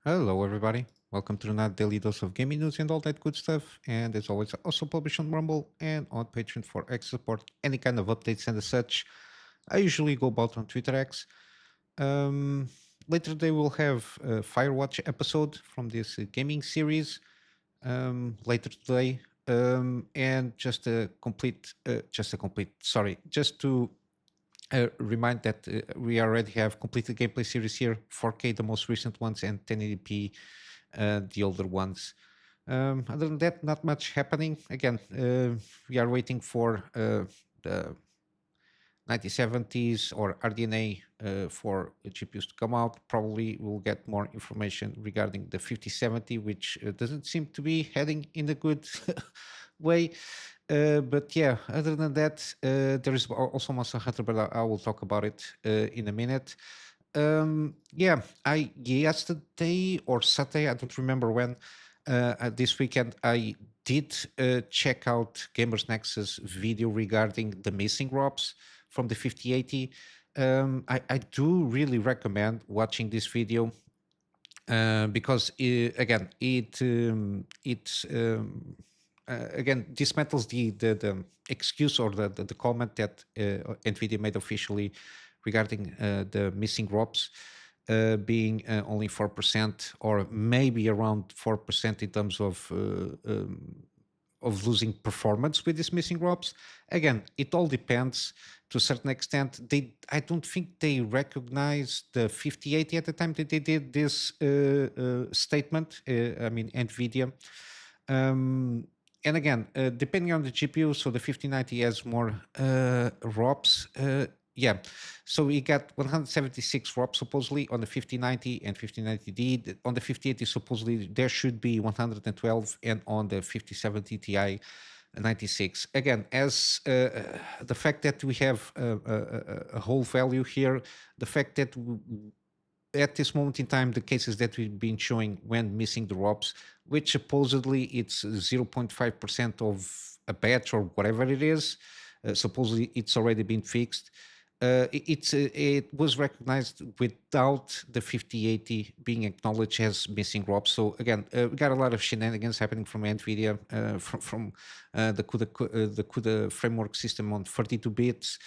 Hello, everybody. Welcome to another daily dose of gaming news and all that good stuff. And as always, I also publish on Rumble and on Patreon for X support, any kind of updates and as such. I usually go about on Twitter X. Um, Later today, we'll have a Firewatch episode from this gaming series. Later today, and just to remind that we already have completed gameplay series here, 4K the most recent ones and 1080p the older ones. Other than that, not much happening. Again, we are waiting for the 9070s or RDNA for GPUs to come out. Probably we'll get more information regarding the 5070, which doesn't seem to be heading in a good way. But yeah, other than that, there is also Monster Hunter, but I will talk about it in a minute. Yeah, I yesterday or Saturday, I don't remember when, this weekend, I did check out Gamers Nexus video regarding the missing ROPs from the 5080. I do really recommend watching this video because again again dismantles the excuse or the comment that Nvidia made officially regarding the missing ROPs being only 4% or maybe around 4% in terms of losing performance with these missing ROPs. Again, it all depends to a certain extent. I don't think they recognized the 5080 at the time that they did this statement. I mean, Nvidia. And again, depending on the GPU, so the 5090 has more ROPs. Yeah, so we got 176 ROPs supposedly on the 5090 and 5090D. On the 5080, supposedly there should be 112, and on the 5070 Ti, 96. Again, as the fact that we have a whole value here, the fact that at this moment in time, the cases that we've been showing when missing the ROPs, which supposedly it's 0.5% of a batch or whatever it is, supposedly it's already been fixed. It was recognized without the 5080 being acknowledged as missing ROPs. So again, we got a lot of shenanigans happening from Nvidia, from the CUDA framework system on 32 bits,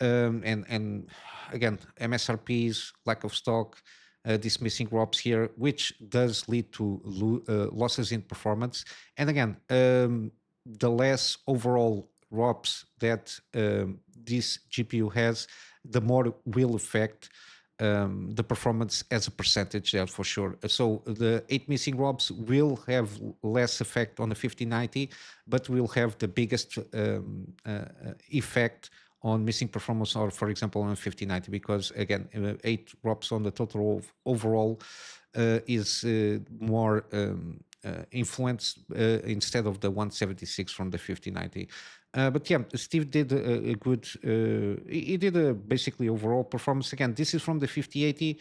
and again MSRPs, lack of stock, these missing ROPs here, which does lead to losses in performance. And again, the less overall ROPs that this GPU has, the more will affect the performance as a percentage, there for sure. So the 8 missing ROPs will have less effect on the 5090, but will have the biggest effect on missing performance, or for example on 5090, because again 8 ROPs on the total overall is more influence instead of the 176 from the 5090. But yeah, Steve did a good, he did a basically overall performance. Again, this is from the 5080.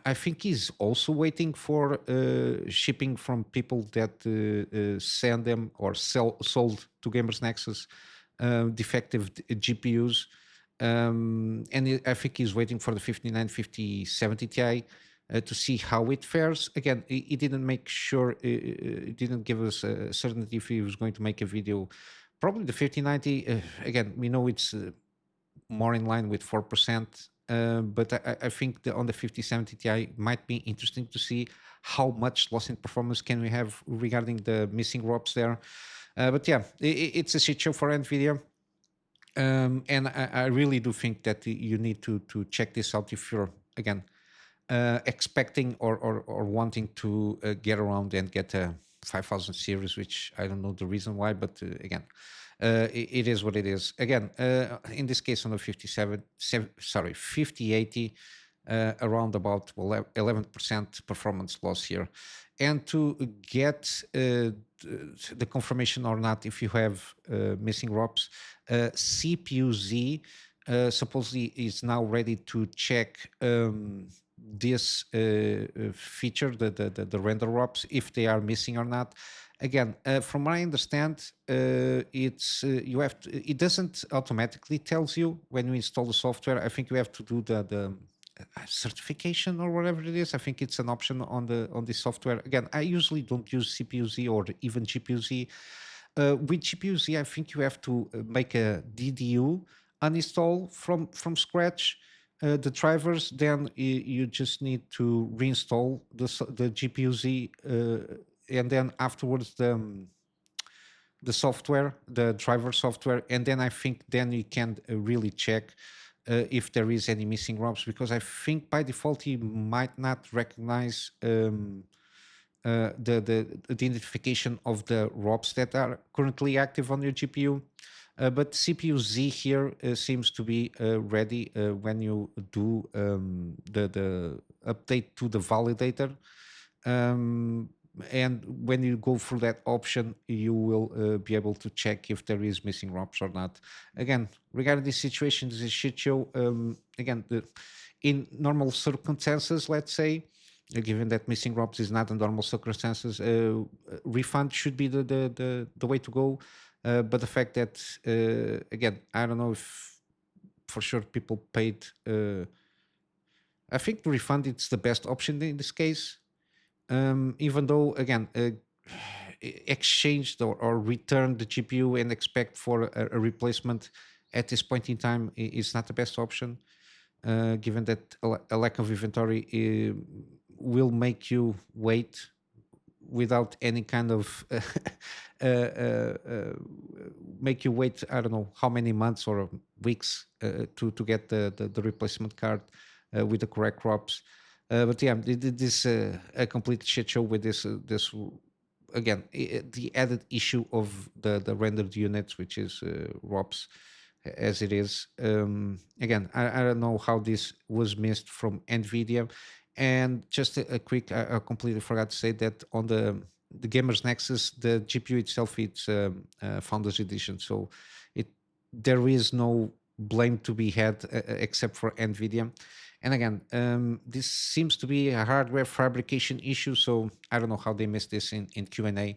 I think he's also waiting for shipping from people that send them or sold to Gamers Nexus defective GPUs. And I think he's waiting for the 59, 5070 Ti to see how it fares. Again, he didn't make sure, he didn't give us certainty if he was going to make a video. Probably the 5090, again, we know it's more in line with 4%, but I think on the 5070 Ti might be interesting to see how much loss in performance can we have regarding the missing ROPs there. But yeah, it's a shit show for NVIDIA. And I really do think that you need to check this out if you're, again, expecting or wanting to get around and get a 5000 series, which I don't know the reason why, but again, it is what it is. Again, in this case on the 5080, around about 11% performance loss here. And to get the confirmation or not, if you have missing ROPs, CPU-Z supposedly is now ready to check this feature, the render ROPs, if they are missing or not. Again, from what I understand, you have to, it doesn't automatically tells you when you install the software. I think you have to do certification or whatever it is. I think it's an option on the software. Again, I usually don't use CPU-Z or even GPU-Z. With GPU-Z, I think you have to make a DDU uninstall from scratch the drivers. Then you just need to reinstall the GPU-Z, and then afterwards the software, the driver software, and then I think then you can really check if there is any missing ROMs, because I think by default he might not recognize the identification of the ROPs that are currently active on your GPU. But CPU-Z here seems to be ready when you do the update to the validator. Um, and when you go through that option, you will be able to check if there is missing ROPs or not. Again, regarding this situation, this is a shit show. Again, in normal circumstances, let's say, given that missing ROPs is not in normal circumstances, refund should be the way to go. But the fact that, again, I don't know if for sure people paid. I think the refund it's the best option in this case. Even though, again, exchanged or returned the GPU and expect for a replacement at this point in time is not the best option, given that a lack of inventory will make you wait without any kind of uh, uh, uh, make you wait. I don't know how many months or weeks to get the replacement card with the correct crops. But yeah, this a complete shit show with this again the added issue of the rendered units, which is ROPS as it is. Again, I don't know how this was missed from Nvidia. And just a quick, I completely forgot to say that on the Gamers Nexus, the GPU itself, it's Founders Edition, so it there is no blame to be had except for Nvidia. And again, this seems to be a hardware fabrication issue, so I don't know how they missed this in Q&A.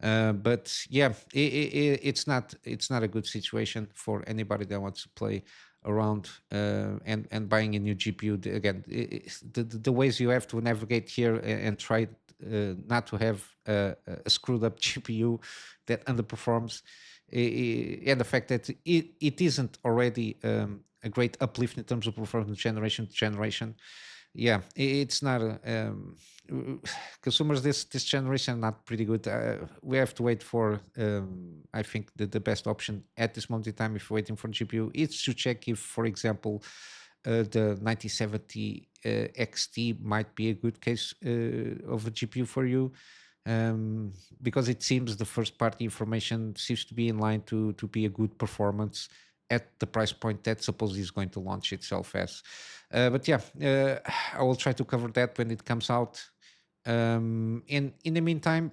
But yeah, it's not a good situation for anybody that wants to play around and buying a new GPU. Again, the ways you have to navigate here and try not to have a screwed up GPU that underperforms, and the fact that it isn't already a great uplift in terms of performance generation to generation. Yeah, it's not consumers this generation are not pretty good. We have to wait for I think the best option at this moment in time if you're waiting for GPU is to check if, for example, the 9070 XT might be a good case of a GPU for you, because it seems the first party information seems to be in line to be a good performance at the price point that supposedly is going to launch itself as. But yeah, I will try to cover that when it comes out. In the meantime,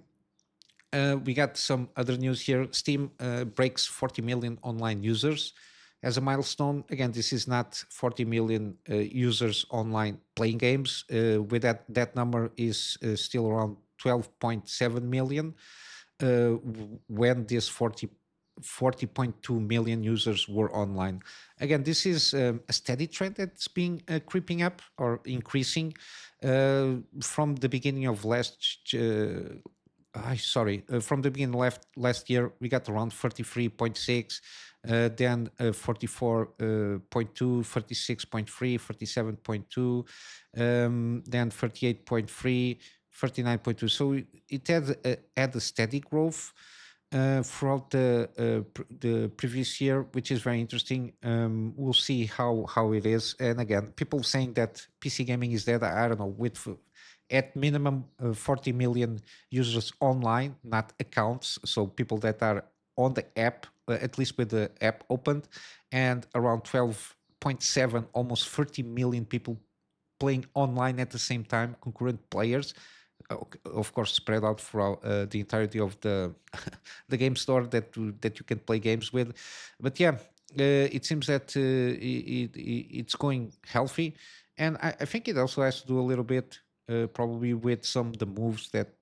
we got some other news here. Steam breaks 40 million online users as a milestone. Again, this is not 40 million users online playing games. With that number is still around 12.7 million when this 40.2 million users were online. Again, this is a steady trend that's been creeping up or increasing from the beginning of from the beginning last year, we got around 33.6, then 44.2, 46.3, 47.2, then 38.3, 39.2. So it had a steady growth throughout the previous year, which is very interesting. We'll see how it is. And again, people saying that PC gaming is dead. I don't know. With at minimum 40 million users online, not accounts, so people that are on the app, at least with the app opened, and around 12.7, almost 30 million people playing online at the same time, concurrent players, of course spread out throughout the entirety of the the game store that you can play games with. But yeah, it seems that it's going healthy, and I think it also has to do a little bit probably with some of the moves that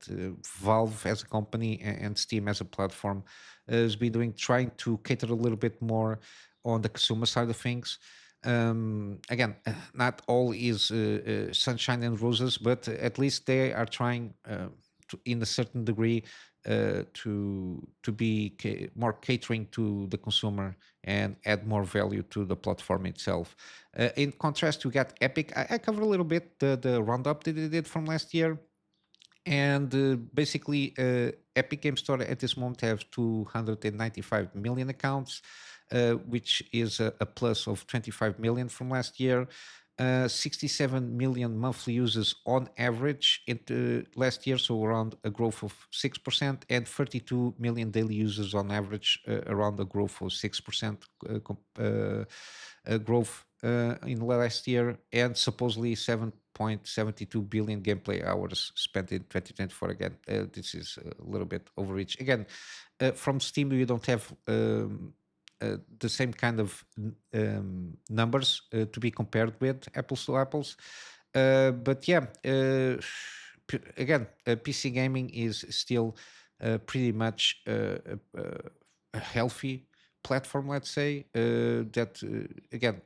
Valve as a company and Steam as a platform has been doing, trying to cater a little bit more on the consumer side of things. Again, not all is sunshine and roses, but at least they are trying in a certain degree to be more catering to the consumer and add more value to the platform itself. In contrast, we got Epic. I covered a little bit the roundup that they did from last year. And basically, Epic Game Store at this moment have 295 million accounts, which is a plus of 25 million from last year. 67 million monthly users on average into last year, so around a growth of 6%, and 32 million daily users on average, around a growth of 6% growth in last year, and supposedly 7.72 billion gameplay hours spent in 2024. Again, this is a little bit overreach. Again, from Steam, we don't have the same kind of numbers to be compared with apples to apples. But yeah, again, PC gaming is still pretty much a healthy platform, let's say. That again,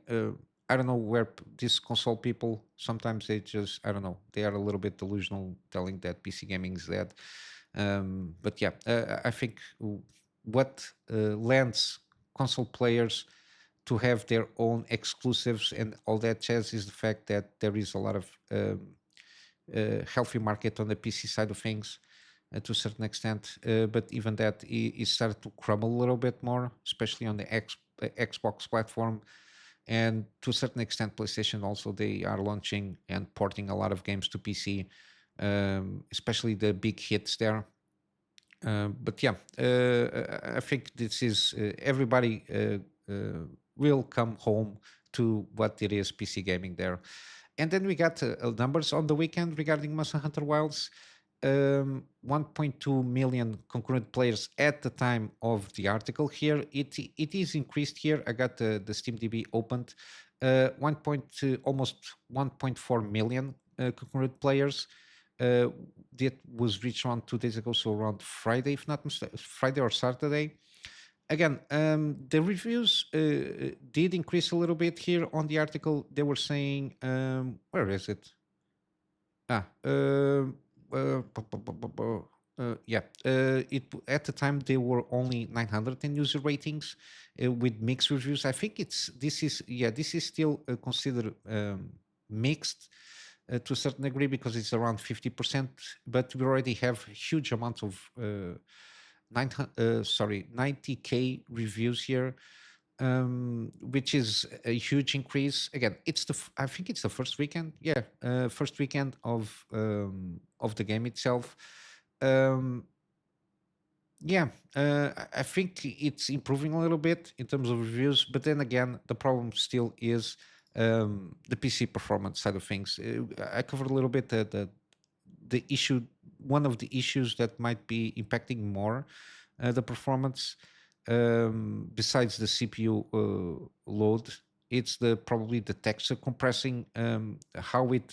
I don't know where these console people sometimes they just I don't know they are a little bit delusional, telling that PC gaming is dead. But yeah, I think what lends console players to have their own exclusives and all that jazz is the fact that there is a lot of healthy market on the PC side of things to a certain extent. But even that is started to crumble a little bit more, especially on the Xbox platform. And to a certain extent, PlayStation also, they are launching and porting a lot of games to PC, especially the big hits there. But yeah, I think this is everybody will come home to what it is PC gaming there. And then we got numbers on the weekend regarding Monster Hunter Wilds. 1.2 million concurrent players at the time of the article here. It is increased here. I got the SteamDB opened. 1. Almost 1.4 million concurrent players. That was reached around 2 days ago, so around Friday, if not mistaken, Friday or Saturday. Again, the reviews did increase a little bit here on the article. They were saying, where is it? Ah, yeah. It at the time they were only 910 user ratings with mixed reviews. I think this is still considered mixed to a certain degree because it's around 50%, but we already have huge amounts of 90k reviews here, which is a huge increase. Again, I think it's the first weekend, yeah, first weekend of the game itself. Um, yeah, I think it's improving a little bit in terms of reviews, but then again, the problem still is the PC performance side of things. I covered a little bit the issue, one of the issues that might be impacting more the performance, besides the CPU load, it's the probably the texture compressing, how it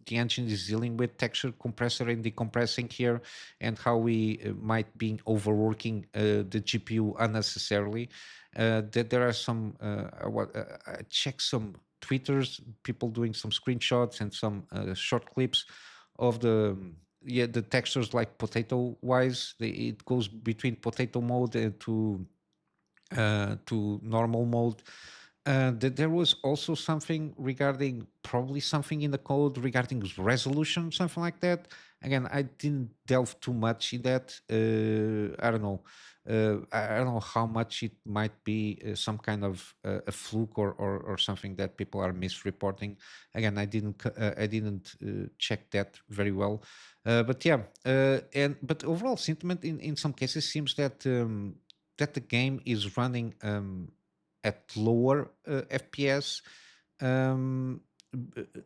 the engine is dealing with texture compressor and decompressing here, and how we might be overworking the GPU unnecessarily. That there are some I checked some Twitters, people doing some screenshots and some short clips of the textures like potato wise. It goes between potato mode and to normal mode. There was also something regarding probably something in the code regarding resolution, something like that. Again, I didn't delve too much in that. I don't know. I don't know how much it might be some kind of a fluke or something that people are misreporting. Again, I didn't check that very well. But yeah, but overall sentiment in some cases seems that the game is running at lower FPS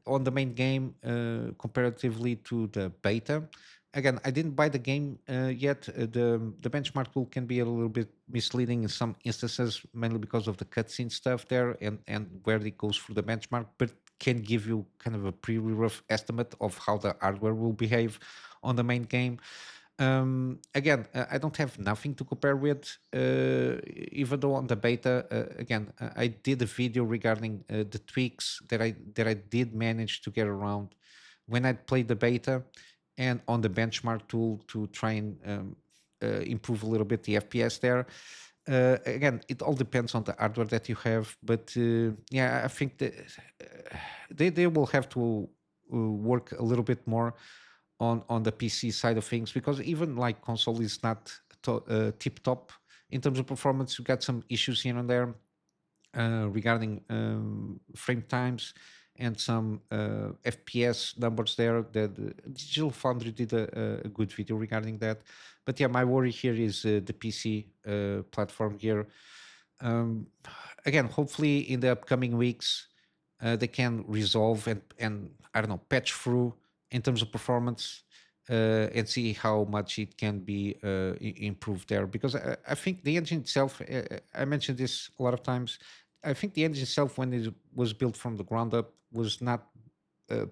on the main game comparatively to the beta. Again, I didn't buy the game yet. The benchmark tool can be a little bit misleading in some instances, mainly because of the cutscene stuff there and where it goes for the benchmark, but can give you kind of a pretty rough estimate of how the hardware will behave on the main game. Again, I don't have nothing to compare with, even though on the beta, again, I did a video regarding the tweaks that I did manage to get around when I played the beta, and on the benchmark tool to try and improve a little bit the FPS there. Again, it all depends on the hardware that you have, but yeah, I think that they will have to work a little bit more on the PC side of things, because even like console is not tip top in terms of performance. You got some issues here and there regarding frame times and some FPS numbers there. That Digital Foundry did a good video regarding that. But yeah, my worry here is the PC platform here. Um, Again, hopefully in the upcoming weeks, they can resolve and I don't know, patch through in terms of performance, and see how much it can be improved there. Because I think the engine itself, I mentioned this a lot of times. I think the engine itself, when it was built from the ground up, was not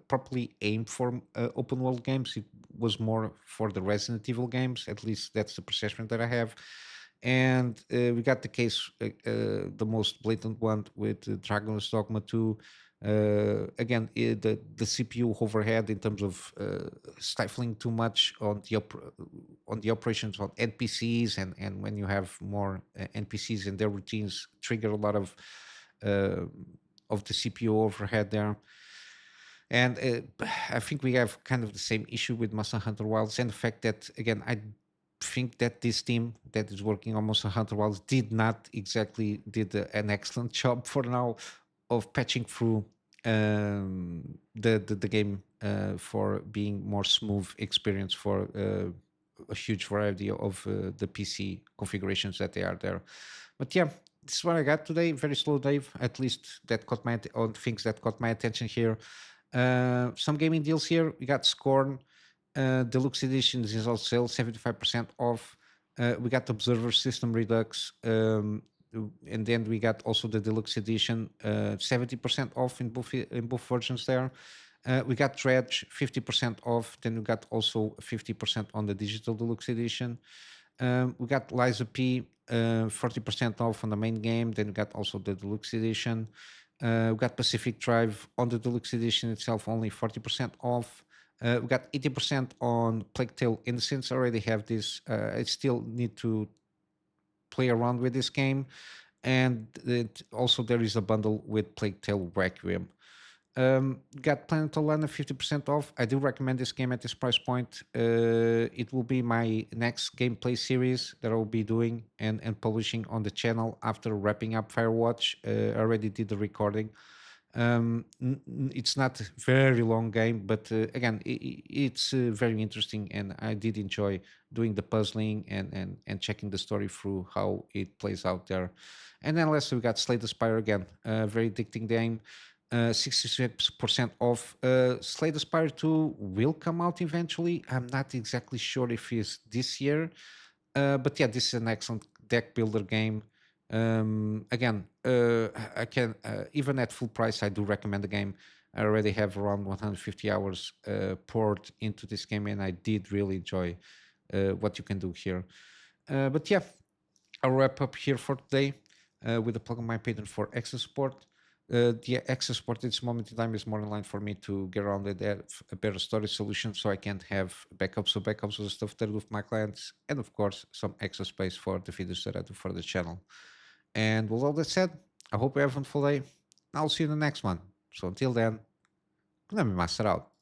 properly aimed for open world games. It was more for the Resident Evil games. At least that's the perception that I have. And we got the case, the most blatant one with Dragon's Dogma 2. Again, the CPU overhead in terms of stifling too much on on the operations on NPCs, and when you have more NPCs and their routines trigger a lot uh, of the CPU overhead there. And I think we have kind of the same issue with Monster Hunter Wilds, and the fact that, again, I think that this team that is working on Monster Hunter Wilds did not exactly did an excellent job for now of patching through the game for being more smooth experience for a huge variety of the PC configurations that they are there. But yeah, this is what I got today. Very slow day, at least that caught my on things that caught my attention here. Some gaming deals here. We got Scorn Deluxe Editions is on sale, 75% off. We got Observer System Redux, and then we got also the Deluxe Edition, 70% off in both versions there. We got Dredge, 50% off. Then we got also 50% on the Digital Deluxe Edition. We got Liza P, 40% off on the main game. Then we got also the Deluxe Edition. We got Pacific Drive on the Deluxe Edition itself, only 40% off. We got 80% on Plague Tale Innocence. I already have this. I still need to play around with this game. And also there is a bundle with Plague Tale Requiem. Got Planet Lana 50% off. I do recommend this game at this price point. It will be my next gameplay series that I will be doing and publishing on the channel after wrapping up Firewatch. I already did the recording. It's not a very long game, but again, it's very interesting, and I did enjoy doing the puzzling and checking the story through how it plays out there. And then lastly, we got Slay the Spire again, a very addicting game. 66% off. Slay the Spire 2 will come out eventually. I'm not exactly sure if it's this year, but yeah, this is an excellent deck builder game. Again, I can even at full price, I do recommend the game. I already have around 150 hours poured into this game, and I did really enjoy what you can do here. But yeah, I'll wrap up here for today with a plug on my Patreon for access support. The access support at this moment in time is more in line for me to get around it, have a better storage solution so I can have backups of the stuff that I do with my clients, and of course some extra space for the videos that I do for the channel. And with all that said, I hope you have a wonderful day. I'll see you in the next one. So until then, Kunamy Master out.